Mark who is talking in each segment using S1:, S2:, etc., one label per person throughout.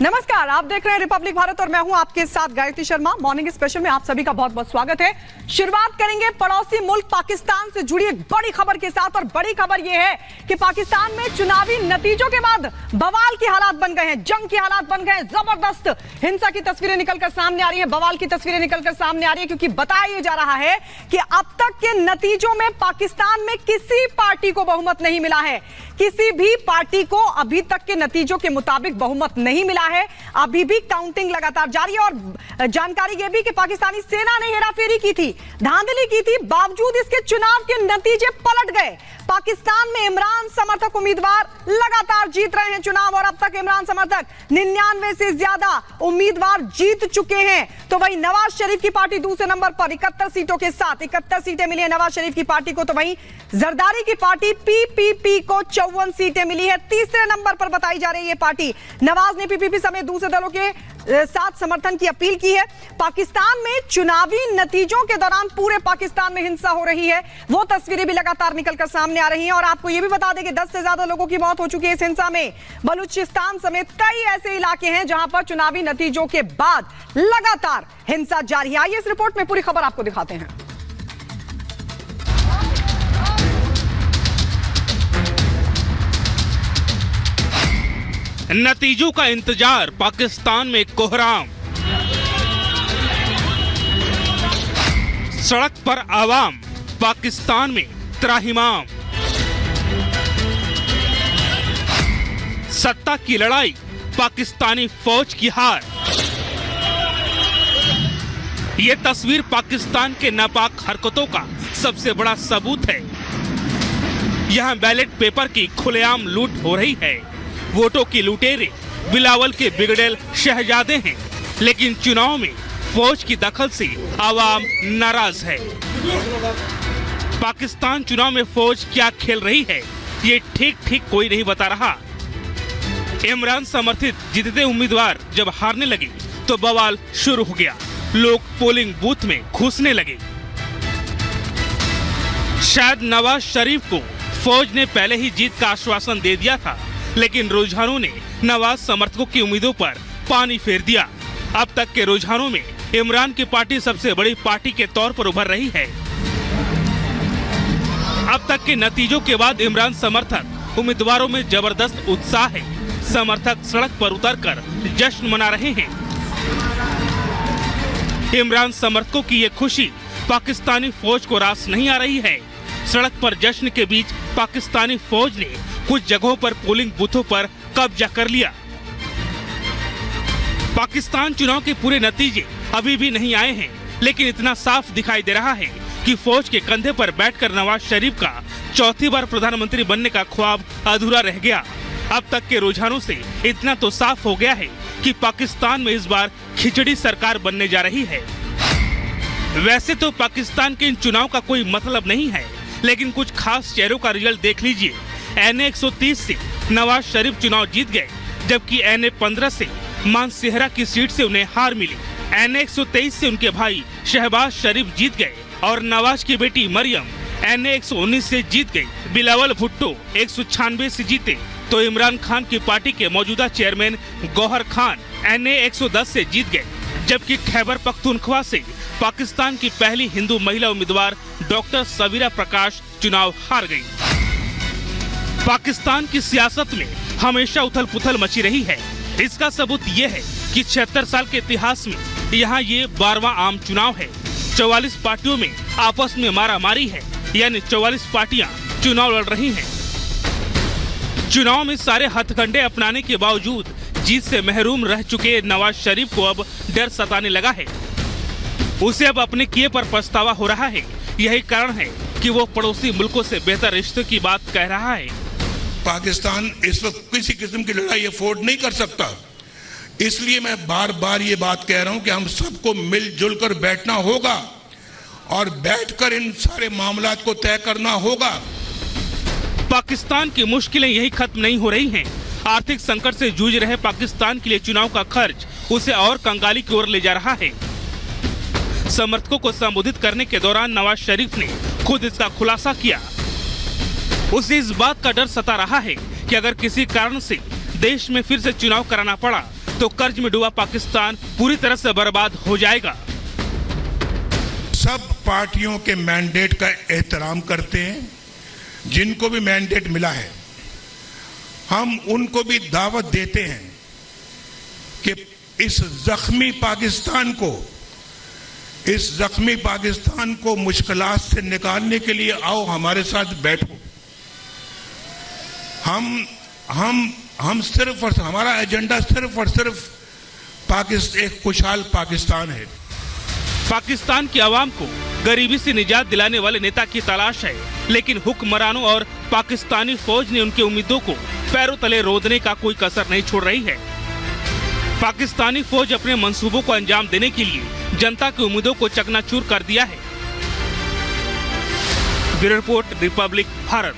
S1: नमस्कार, आप देख रहे हैं रिपब्लिक भारत और मैं हूं आपके साथ गायत्री शर्मा। मॉर्निंग स्पेशल में आप सभी का बहुत बहुत स्वागत है। शुरुआत करेंगे पड़ोसी मुल्क पाकिस्तान से जुड़ी एक बड़ी खबर के साथ और बड़ी खबर यह है कि पाकिस्तान में चुनावी नतीजों के बाद बवाल की हालात बन गए हैं, जंग की हालात बन गए हैं। जबरदस्त हिंसा की तस्वीरें निकलकर सामने आ रही है, बवाल की तस्वीरें निकलकर सामने आ रही है, क्योंकि बताया जा रहा है कि अब तक के नतीजों में पाकिस्तान में किसी पार्टी को बहुमत नहीं मिला है। किसी भी पार्टी को अभी तक के नतीजों के मुताबिक बहुमत नहीं मिला है। अभी भी काउंटिंग लगातार जारी है और जानकारी यह भी कि पाकिस्तानी सेना ने हेराफेरी की थी, धांधली की थी, बावजूद इसके चुनाव के नतीजे पलट गए। पाकिस्तान में इमरान समर्थक उम्मीदवार लगातार जीत रहे हैं चुनाव और अब तक इमरान समर्थक 99 से ज्यादा उम्मीदवार जीत चुके हैं। तो वहीं नवाज शरीफ की पार्टी दूसरे नंबर पर 71 सीटों के साथ 71 सीटें मिली है नवाज शरीफ की पार्टी को। तो वहीं जरदारी की पार्टी पीपीपी को 54 सीटें मिली है, तीसरे नंबर पर बताई जा रही है ये पार्टी। नवाज ने पीपीपी समेत दूसरे दलों के साथ समर्थन की अपील की है। पाकिस्तान में चुनावी नतीजों के दौरान पूरे पाकिस्तान में हिंसा हो रही है, वो तस्वीरें भी लगातार निकलकर सामने आ रही हैं। और आपको यह भी बता दें कि 10 से ज्यादा लोगों की मौत हो चुकी है इस हिंसा में। बलूचिस्तान समेत कई ऐसे इलाके हैं जहां पर चुनावी नतीजों के बाद लगातार हिंसा जारी है। आइए इस रिपोर्ट में पूरी खबर आपको दिखाते हैं।
S2: नतीजों का इंतजार, पाकिस्तान में कोहराम, सड़क पर आवाम, पाकिस्तान में त्राहिमाम, सत्ता की लड़ाई, पाकिस्तानी फौज की हार। यह तस्वीर पाकिस्तान के नापाक हरकतों का सबसे बड़ा सबूत है। यहां बैलेट पेपर की खुलेआम लूट हो रही है। वोटों की लुटेरे बिलावल के बिगड़ेल शहजादे हैं, लेकिन चुनाव में फौज की दखल से आवाम नाराज है। पाकिस्तान चुनाव में फौज क्या खेल रही है, ये ठीक कोई नहीं बता रहा। इमरान समर्थित जीतते उम्मीदवार जब हारने लगे तो बवाल शुरू हो गया। लोग पोलिंग बूथ में घुसने लगे। शायद नवाज शरीफ को फौज ने पहले ही जीत का आश्वासन दे दिया था, लेकिन रुझानों ने नवाज समर्थकों की उम्मीदों पर पानी फेर दिया। अब तक के रुझानों में इमरान की पार्टी सबसे बड़ी पार्टी के तौर पर उभर रही है। अब तक के नतीजों के बाद इमरान समर्थक उम्मीदवारों में जबरदस्त उत्साह है। समर्थक सड़क पर उतरकर जश्न मना रहे हैं। इमरान समर्थकों की ये खुशी पाकिस्तानी फौज को रास नहीं आ रही है। सड़क पर जश्न के बीच पाकिस्तानी फौज ने कुछ जगहों पर पोलिंग बूथों पर कब्जा कर लिया। पाकिस्तान चुनाव के पूरे नतीजे अभी भी नहीं आए हैं, लेकिन इतना साफ दिखाई दे रहा है कि फौज के कंधे पर बैठकर नवाज शरीफ का चौथी बार प्रधानमंत्री बनने का ख्वाब अधूरा रह गया। अब तक के रुझानों से इतना तो साफ हो गया है कि पाकिस्तान में इस बार खिचड़ी सरकार बनने जा रही है। वैसे तो पाकिस्तान के इन चुनाव का कोई मतलब नहीं है, लेकिन कुछ खास चेहरों का रिजल्ट देख लीजिए। NA 130 से नवाज शरीफ चुनाव जीत गए, जबकि NA 15 से मानसेहरा की सीट से उन्हें हार मिली। NA 123 से उनके भाई शहबाज शरीफ जीत गए और नवाज की बेटी मरियम NA 119 से जीत गई। बिलावल भुट्टो 196 से जीते, तो इमरान खान की पार्टी के मौजूदा चेयरमैन गौहर खान NA 110 से जीत गए, जबकि खैबर पख्तूनख्वा से पाकिस्तान की पहली हिंदू महिला उम्मीदवार डॉक्टर सबीरा प्रकाश चुनाव हार गई। पाकिस्तान की सियासत में हमेशा उथल पुथल मची रही है। इसका सबूत ये है कि 76 साल के इतिहास में यहाँ ये 12वां आम चुनाव है। 44 पार्टियों में आपस में मारामारी है, यानी 44 पार्टियां चुनाव लड़ रही हैं। चुनाव में सारे हथकंडे अपनाने के बावजूद जीत से महरूम रह चुके नवाज शरीफ को अब डर सताने लगा है। उसे अब अपने किए पर पछतावा हो रहा है। यही कारण है कि वो पड़ोसी मुल्कों से बेहतर रिश्ते की बात कह रहा है।
S3: पाकिस्तान इस वक्त किसी किस्म की लड़ाई अफोर्ड नहीं कर सकता, इसलिए मैं बार बार ये बात कह रहा हूं कि हम सबको मिलजुल कर बैठना होगा और बैठकर इन सारे मामलात को तय करना होगा।
S2: पाकिस्तान की मुश्किलें यही खत्म नहीं हो रही हैं। आर्थिक संकट से जूझ रहे पाकिस्तान के लिए चुनाव का खर्च उसे और कंगाली की ओर ले जा रहा है। समर्थकों को संबोधित करने के दौरान नवाज शरीफ ने खुद इसका खुलासा किया। उसे इस बात का डर सता रहा है कि अगर किसी कारण से देश में फिर से चुनाव कराना पड़ा तो कर्ज में डूबा पाकिस्तान पूरी तरह से बर्बाद हो जाएगा।
S3: सब पार्टियों के मैंडेट का एहतराम करते हैं, जिनको भी मैंडेट मिला है हम उनको भी दावत देते हैं कि इस जख्मी पाकिस्तान को मुश्किलात से निकालने के लिए आओ हमारे साथ बैठो। हम सिर्फ और हमारा एजेंडा सिर्फ और सिर्फ एक खुशहाल पाकिस्तान है।
S2: पाकिस्तान की आवाम को गरीबी से निजात दिलाने वाले नेता की तलाश है, लेकिन हुक्मरानों और पाकिस्तानी फौज ने उनकी उम्मीदों को पैरों तले रोदने का कोई कसर नहीं छोड़ रही है। पाकिस्तानी फौज अपने मंसूबों को अंजाम देने के लिए जनता की उम्मीदों को चकनाचूर कर दिया है। Bureau report, Republic Bharat.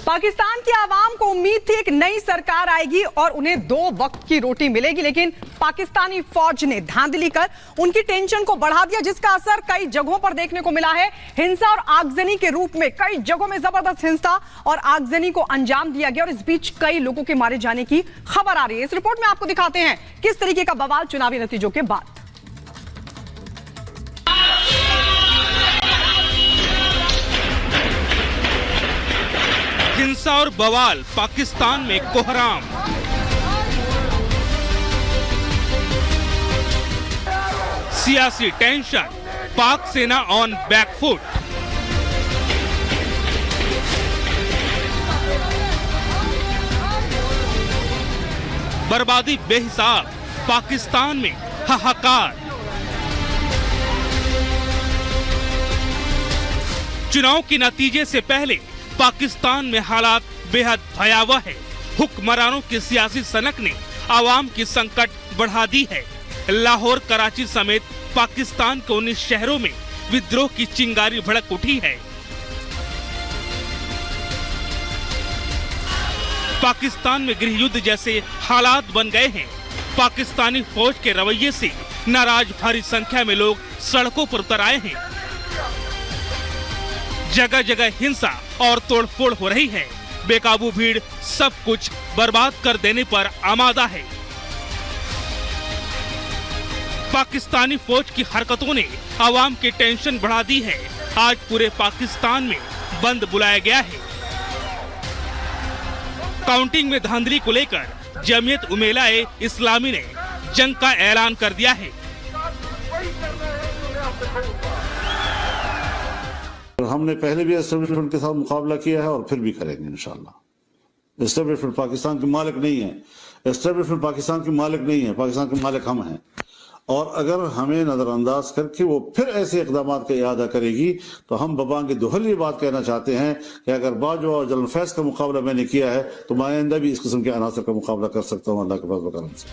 S1: Pakistan की आवाम को उम्मीद थी एक नई सरकार आएगी और उन्हें 2 वक्त की रोटी मिलेगी, लेकिन पाकिस्तानी फौज ने धांधली कर उनकी टेंशन को बढ़ा दिया, जिसका असर कई जगहों पर देखने को मिला है। हिंसा और आगजनी के रूप में कई जगहों में जबरदस्त हिंसा और आगजनी को अंजाम दिया गया और इस बीच कई लोगों के मारे जाने की खबर आ रही है। इस रिपोर्ट में आपको दिखाते हैं किस तरीके का बवाल चुनावी नतीजों के बाद।
S2: हिंसा और बवाल, पाकिस्तान में कोहराम। सियासी टेंशन, पाक सेना ऑन बैकफुट। बर्बादी बेहिसाब, पाकिस्तान में हाहाकार। चुनाव के नतीजे से पहले पाकिस्तान में हालात बेहद भयावह है। हुक्मरानों की सियासी सनक ने आवाम की संकट बढ़ा दी है। लाहौर, कराची समेत पाकिस्तान के 19 शहरों में विद्रोह की चिंगारी भड़क उठी है। पाकिस्तान में गृह युद्ध जैसे हालात बन गए हैं। पाकिस्तानी फौज के रवैये से नाराज भारी संख्या में लोग सड़कों पर उतर आए हैं। जगह जगह हिंसा और तोड़फोड़ हो रही है। बेकाबू भीड़ सब कुछ बर्बाद कर देने पर आमादा है। पाकिस्तानी फौज की हरकतों ने आवाम की टेंशन बढ़ा दी है। आज पूरे पाकिस्तान में बंद बुलाया गया है। काउंटिंग में धांधली को लेकर जमीयत उमेला-ए इस्लामी ने जंग का ऐलान कर दिया है।
S4: हमने पहले भी एस्टेब्लिशमेंट के साथ मुकाबला किया है और फिर भी करेंगे इंशाल्लाह। एस्टेब्लिशमेंट पाकिस्तान के मालिक नहीं है, एस्टेब्लिशमेंट पाकिस्तान के मालिक नहीं है, पाकिस्तान के मालिक हम हैं। और अगर हमें नजरअंदाज करके वो फिर ऐसे इकदाम का इरादा करेगी तो हम बबांग दुहल ये बात कहना चाहते हैं कि अगर बाजवा और जनरल फैज का मुकाबला मैंने किया है तो मैं आइंदा भी इस किस्म के अनासर का मुकाबला कर सकता हूँ अल्लाह के फजल व करम से।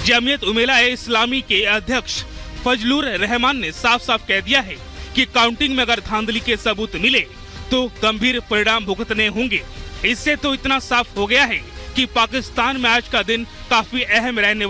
S2: जमीयत उमेला-ए इस्लामी के अध्यक्ष फजलुर रहमान ने साफ साफ कह दिया है कि काउंटिंग में अगर धांधली के सबूत मिले तो गंभीर परिणाम भुगतने होंगे। इससे तो इतना साफ हो गया है कि पाकिस्तान में आज का दिन काफी अहम रहने